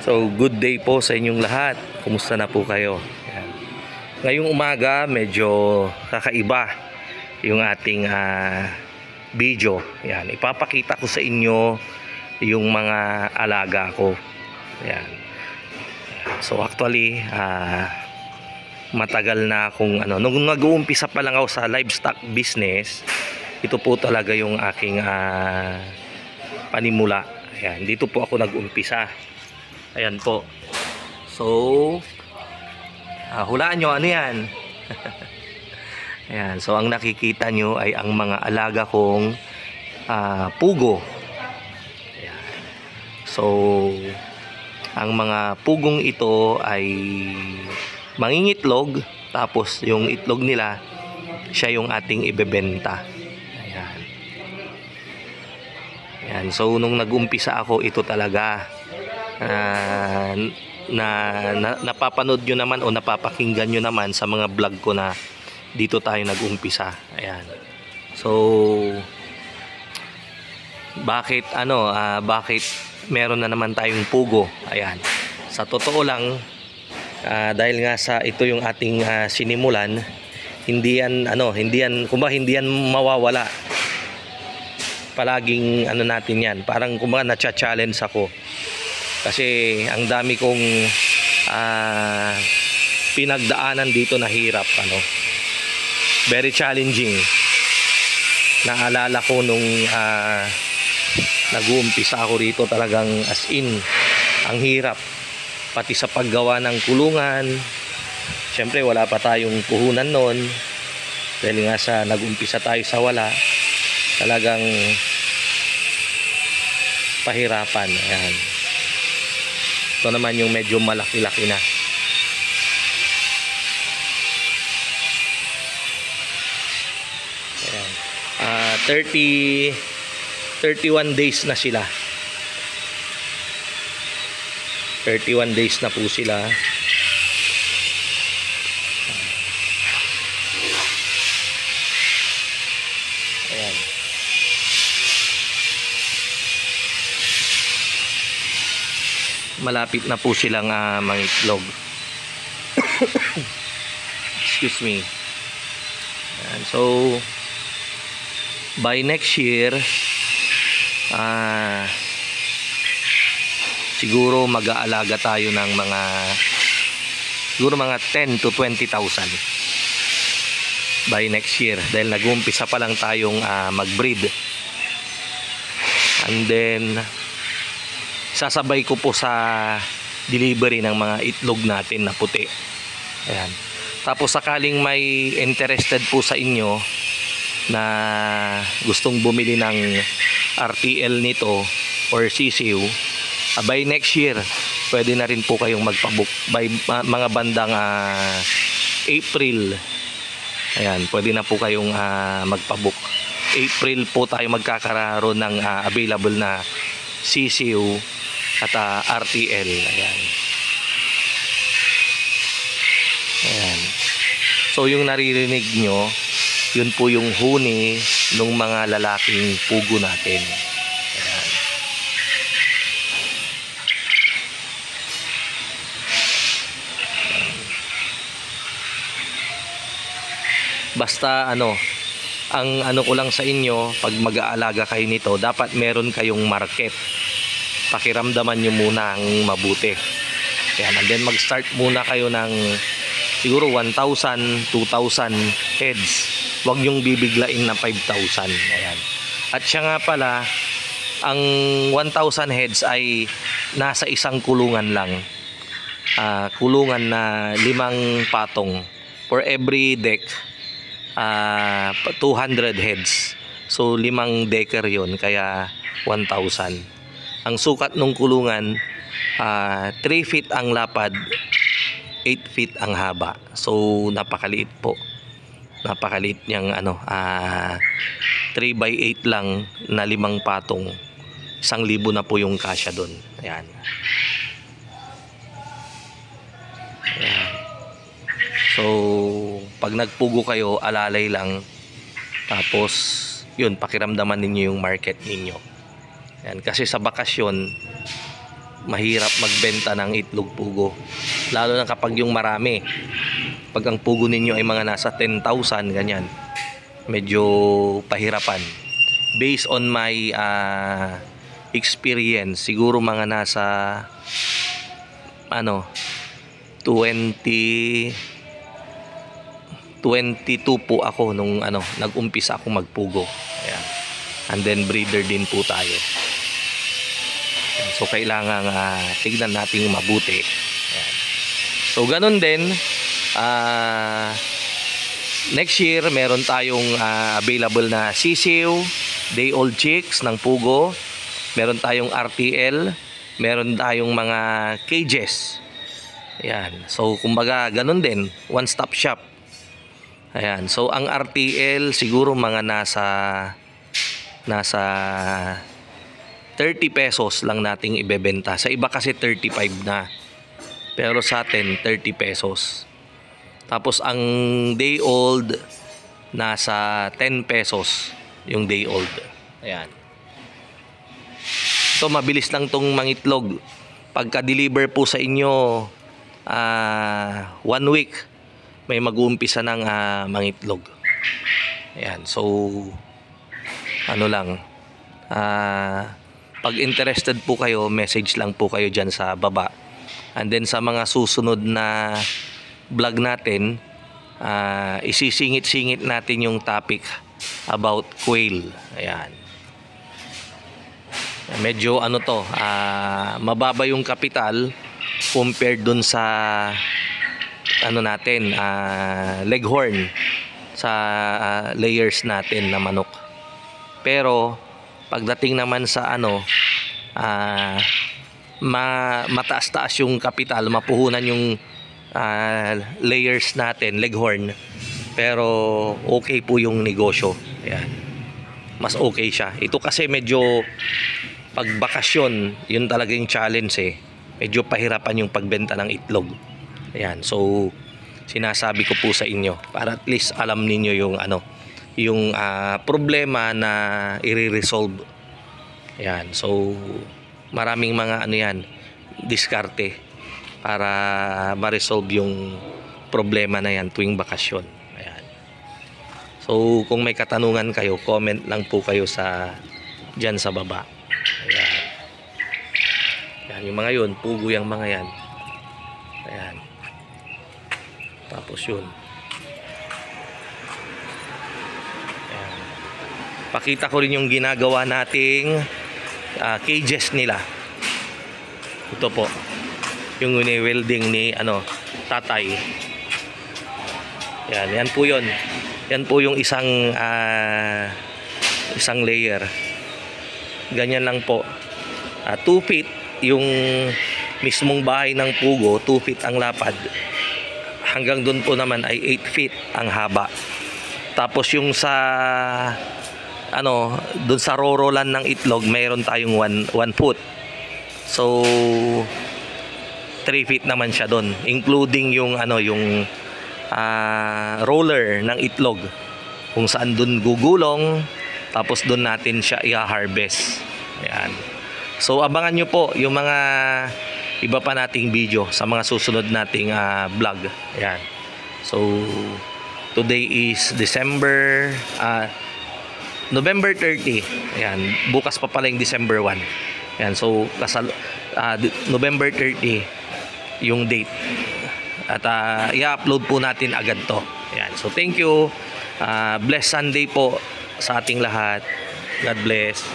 So, good day po sa inyong lahat. Kumusta na po kayo? Ayan. Ngayong umaga, medyo kakaiba yung ating video. Ayan. Ipapakita ko sa inyo yung mga alaga ko. Ayan. So, actually, matagal na akong nung nag-uumpisa pa lang ako sa livestock business, ito po talaga yung aking panimula. Ayan. Dito po ako nag-umpisa. Ayan po. So, hulaan nyo ano yan. Ayan. So, ang nakikita nyo ay ang mga alaga kong pugo. Ayan. So, ang mga pugong ito ay mangingitlog. Tapos, yung itlog nila, siya yung ating ibebenta. Ayan. Ayan. So, nung nag-umpisa ako, ito talaga. Napapanood nyo naman o napapakinggan nyo naman sa mga vlog ko na dito tayo nag-umpisa. Ayan. So, bakit meron na naman tayong pugo? Ayan. Sa totoo lang, dahil nga sa ito yung ating sinimulan, hindi yan mawawala. Palaging natin yan. Parang na-challenge ako. Kasi ang dami kong pinagdaanan dito na hirap, very challenging. Naalala ko nung nag-uumpisa ako rito, talagang as in ang hirap, pati sa paggawa ng kulungan. Siyempre wala pa tayong puhunan noon, dahil nga sa nag-umpisa tayo sa wala, talagang pahirapan. Ayan. Ito naman yung medyo malaki-laki na. Ayan. 31 days na sila. 31 days na po sila. Ayan. Malapit na po silang mangitlog. Excuse me. Ayan. So, by next year, siguro mag-aalaga tayo ng mga 10 to 20,000 by next year, dahil nag-uumpisa pa lang tayong mag-breed. And then sasabay ko po sa delivery ng mga itlog natin na puti. Ayan. Tapos sakaling may interested po sa inyo na gustong bumili ng RTL nito or sisiw, by next year pwede na rin po kayong magpabook by mga bandang April. Ayan, pwede na po kayong magpabook. April po tayo magkakaroon ng available na sisiw at RTL. Ayan. Ayan. So yung naririnig nyo, yun po yung huni ng mga lalaking pugo natin. Ayan. Basta ang ko lang sa inyo, pag mag-aalaga kayo nito, dapat meron kayong market. Pakiramdaman nyo muna ang mabuti. Ayan, and then mag-start muna kayo ng siguro 1,000, 2,000 heads. Huwag nyong bibiglain na 5,000. Ayan. At siya nga pala, ang 1,000 heads ay nasa isang kulungan lang. Kulungan na 5 patong. For every deck, 200 heads. So 5 decker yon, kaya 1,000. Ang sukat ng kulungan, 3 feet ang lapad, 8 feet ang haba. So napakaliit po. Napakaliit niyang 3 by 8 lang na 5 patong. 1,000 na po yung kasya doon. Ayan. Ayan. So pag nagpugo kayo, alalay lang. Tapos yun, pakiramdaman ninyo yung market ninyo. Yan, kasi sa bakasyon mahirap magbenta ng itlog pugo. Lalo na kapag yung marami. Pag ang pugo ninyo ay mga nasa 10,000 ganyan, medyo pahirapan. Based on my experience, siguro mga nasa 22 po ako nung nag-umpisa akong magpugo. Ayan. And then breeder din po tayo. So kailangan tignan nating mabuti. Ayan. So ganun din, next year meron tayong available na sisiw, day old chicks ng pugo. Meron tayong RTL, meron tayong mga cages. Ayan. So kumbaga ganun din, one stop shop. Ayan. So ang RTL siguro mga nasa 30 pesos lang nating ibebenta. Sa iba kasi 35 na. Pero sa atin 30 pesos. Tapos ang day old nasa 10 pesos yung day old. Ayan. So mabilis lang tong mangitlog. Pagka-deliver po sa inyo 1 week may mag-uumpisa ng mangitlog. Ayan. So pag interested po kayo, message lang po kayo dyan sa baba. And then sa mga susunod na vlog natin, isisingit-singit natin yung topic about quail. Ayan. Medyo mababa yung kapital compared dun sa leghorn, sa layers natin na manok. Pero pagdating naman sa mataas-taas yung kapital, mapuhunan yung layers natin, leghorn, pero okay po yung negosyo. Ayan. Mas okay siya. Ito kasi medyo pag bakasyon, yun talaga yung challenge medyo pahirapan yung pagbenta ng itlog. Ayan. So sinasabi ko po sa inyo para at least alam ninyo yung problema na i-resolve. Ayan. So maraming mga diskarte para ma-resolve yung problema na yan tuwing bakasyon. Ayan. So kung may katanungan kayo, comment lang po kayo dyan sa baba. Ayan. Ayan, yung mga yun, pugo yung mga yan. Ayan. Tapos yun. Ayan. Pakita ko rin yung ginagawa nating cages nila. Ito po yung welding ni tatay. Yan po yun. Yan po yung isang layer. Ganyan lang po. 2 feet yung mismong bahay ng pugo, 2 feet ang lapad. Hanggang doon po naman ay 8 feet ang haba. Tapos yung doon sa rorolan ng itlog, mayroon tayong 1 foot. So 3 feet naman siya doon, including yung roller ng itlog, kung saan doon gugulong, tapos doon natin siya i-harvest. Ayan. So abangan nyo po yung mga iba pa nating video sa mga susunod nating vlog. Ayan. So today is November 30. Ayan. Bukas pa pala yung December 1. Ayan. So November 30 yung date. At i-upload po natin agad to. Ayan. So thank you. Blessed Sunday po sa ating lahat. God bless.